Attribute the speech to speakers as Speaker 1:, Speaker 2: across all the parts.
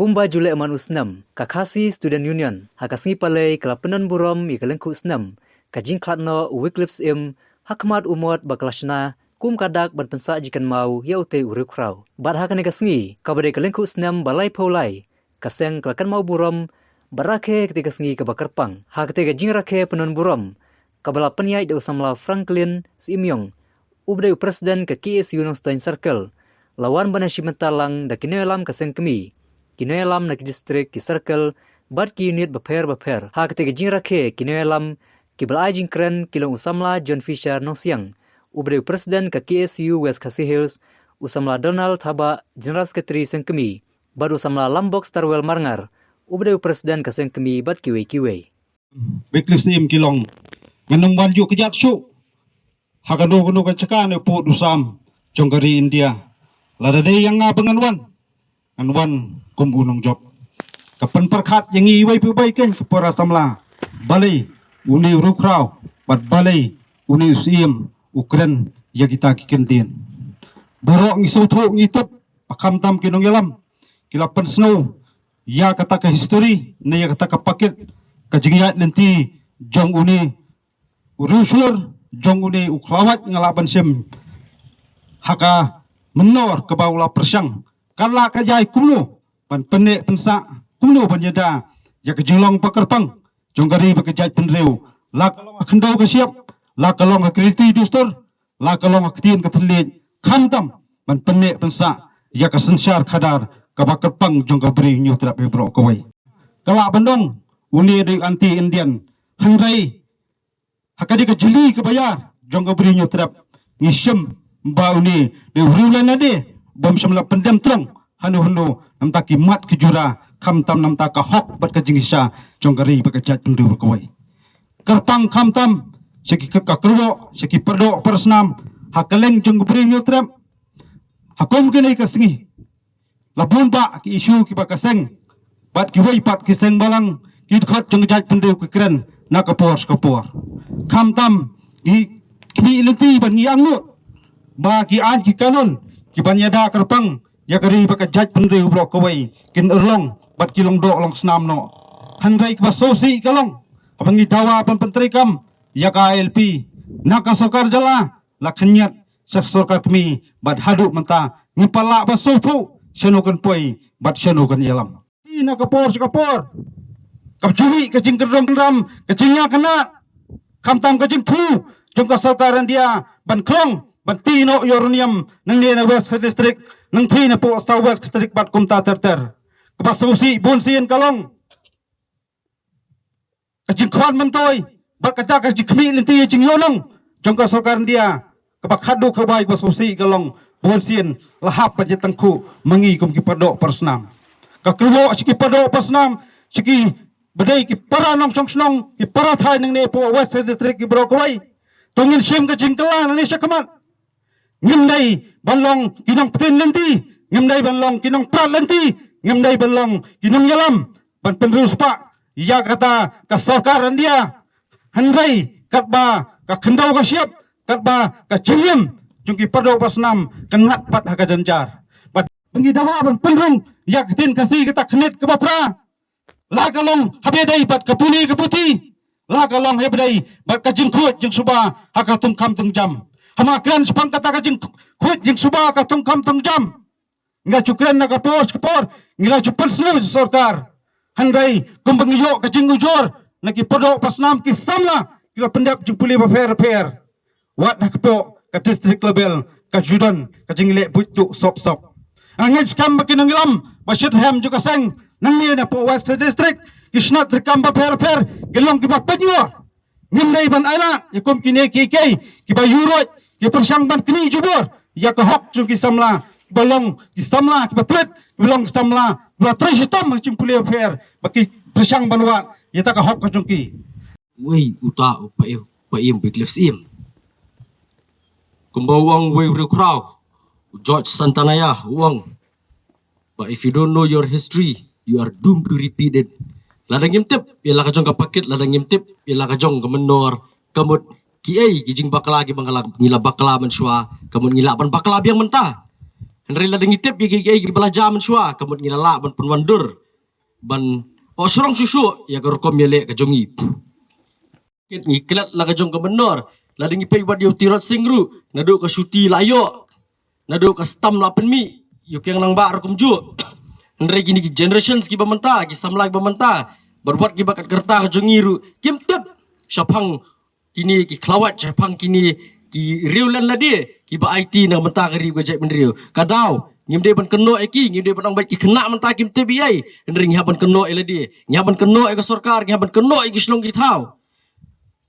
Speaker 1: Kumba Julek Man Usnam, Kakasi Student Union, Hakasngi Palay, Kalapenan Burom, Ikalengku Usnam, Kajing Klatno, Wiklips Im, Hakmat Umot, Baklashna, Kum Kadak, Ban Pensa Jikan Mau, Yaute Urukrau. Bat Hakane Kasngi, Kabade Kalengku Usnam, Balai Paulai, Kaseng Kelakan Mau Burom, Barake ketika Sengi Kabakarpang, Hakate Kajing Rake Penon Burom, Kabala Penyai de Usamla Franklin, Simyong, Ubde Presiden ke KSU Stein Circle, Lawan Banashi Mentalang, da Kinelam Kaseng Kemi, Kinelam nak distrik ki circle bat ki unit beper ha ketika jing rakhe Kinelam ki belai jing kren kilong usamla John Fisher Nosiang ubre presiden ke KSU West Khasi Hills usamla Donald Thaba general secretary sengkemi bat usamla Lambok Starwell Marngar ubre presiden ke sengkemi bat kiwe
Speaker 2: Wycliffe Sim kilong nganong banju kejat syuk hakano kuno kacakan po dusam jongkari India ladade yang ngabengan wan kumbunong job kapan perkat yang iwai perbaikan kepara samla balai uni rukrau bat balai uni usim ukren ya kita kikentin borok ngisautu ngitep akam tam kinong yalam kilapan snow ya kata ke history ne ya kata ke paket kajingiat nanti jong uni urusulur jong uni uklawat ngalaban sem haka menor ke bawah persyang kala kajai kuno pan penek pensa kuno penjeda ya kejilong pakarpang jonggari bekejat penreu la kalong kendau ke siap la kalong ke kriti dustur la kalong ke tin ke telit khantam pan penek pensa ya ke sensar khadar ke pakarpang jonggabri nyu trap bro kawai kala bandong uni de anti indian hangrai hakadi ke jeli ke bayar jonggabri nyu trap ngisem ba uni de rulan ade bom semla pendam terang hanu namta kimat kejura kamtam namta ka hok bat ka jingisa jonggari bakajat pendu kawai kerpang kamtam seki ka kerwo seki perdo persnam hakaleng jongbri nyutrap hakom kene ka singi labun ba ki isu ki bakaseng bat ki wai pat ki seng balang ki khot jongjat pendu ki kren na kapor kamtam gi kmi lenti ban ngi angu ba ki an ki kanon ki banyada kerpang ya kari bakajat pendri bro kawai kin erlong bat kilong do long snam no handai ke basosi kalong abangi dawa pan pentrikam ya ka LP naka sokar jala lakhanyat sokar kami bat hadu menta ngipala basotu senokan poi bat senokan yalam ina kapor kapjui kajing keram kajingnya kena kamtam kajing pu jongka sokaran dia ban klong Batino Yoronium nang na West District nang na po sa West District bat kumta terter kapasusi bunsin kalong kajingkwan mentoy bat kaca kajikmi linti jingyonong jongka sokaran dia kabakhadu kabay basusi kalong bunsin lahap pajatangku mengi kum kipadok persnam kakruwo siki padok persnam siki badai ki para nong songsnong ki para thai nang ne po West District ki brokawai tungin sim kajingklan ni sakamat ngimdai balong kinong petin lenti ngimdai balong kinong prat lenti ngimdai balong kinong yalam ban penrus pak ya kata kasokaran dia handai katba ka kendau ka siap katba ka jengem jungki padok pasnam kengat pat haka janjar bat pengi dawa ban penrung ya ketin kasih kita kenit ke batra la kalong habedai bat kapuni ke putih la kalong habedai bat ka jengkut jeng suba haka tumkam tungjam hama kran sepang kata kajing kuit jing suba ka tungkam tungjam nga cukran na kapor ngila cupan selu sorkar handai kumbangiyo kajing ujor naki podok pasnam ki samla kila pendap jing puli per wat na kapo ka district level ka judan kajing le butu sop angin skam makinang ilam basyid hem juga seng nang na po West District kisnat rekam per gelong ki ba penyor ngimdai ban ailat yakum kine kike ki ba yurot ki persyang ban kini jubur ya ke hok jung ki samla balong ki samla ki batret balong ki samla ba tristam macam puli affair baki persyang banwa ya ta ka hok ka jung ki
Speaker 3: wei uta upaim Wycliffe Sim kumbawang wei rukrau George Santanaya uang but if you don't know your history you are doomed to repeat it ladang ngimtip ialah kajong kapakit ladang ngimtip ialah kajong kemenor kamut kiai gijing bakla gi bangala ngila bakla mensua kamun ngila pan bakla biang mentah Henry ladang itip gi belajar mensyua kamut ngilala ban penwandur ban surong susu ya korkom yele ka jongi. Kit ngi kelat la ka jong ka menor ladang ipai wat yo tirot singru nadu ka syuti layo nadu ka stam la penmi yo keng nang ba rokom ju. Henry gini ki generations ki bamenta ki samla ki bamenta berbuat ki bakat kerta ka jongi ru kim tep syapang kini ki klawat syapang kini ki riulan la dia ki ba IT na menta kari go jai benriu kadau ngim de ban keno eki ngim de ban baik ki kena menta kim te biai ndring ha ban keno ela dia nya ban keno e ka sarkar nya ban keno e ki slong ki thau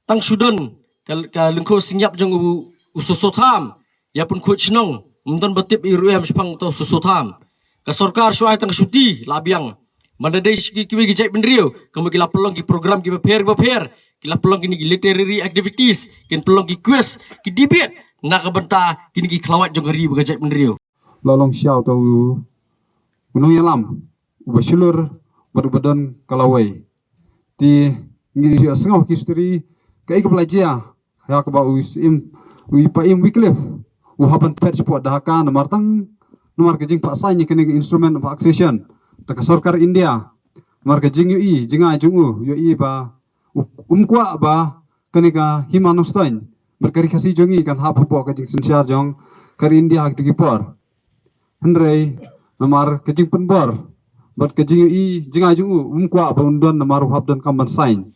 Speaker 3: tang sudan ka lengko singyap jong usoso tham ya pun khu chnong mundon batip i ruam spang to suso tham ka sarkar suai tang suti labiang mandadai ki ki jai benriu kamu ki lapelong ki program ki beper kila pelong kini ki literary activities kin pelong ki quiz ki debate nak benta kini ki kelawat jongari bagajak menriu
Speaker 4: lolong siau tau gunung yalam ubasulur berbadan kalawai ti ngiri sengau history kai kepelajia ya ke bau sim ui paim wiklif u haban patch pot dahaka nomor kejing pak sai ni kini instrument of accession tak sarkar India nomor kejing ui jinga jungu ui ba kwa ba kenika himanostain berkari kasih jongi kan hapu po kajing sensiar jong kari India hak digipor Henry nomor kajing penbor ber kajing i jinga jungu kwa ba undon nomor hab dan kamban sign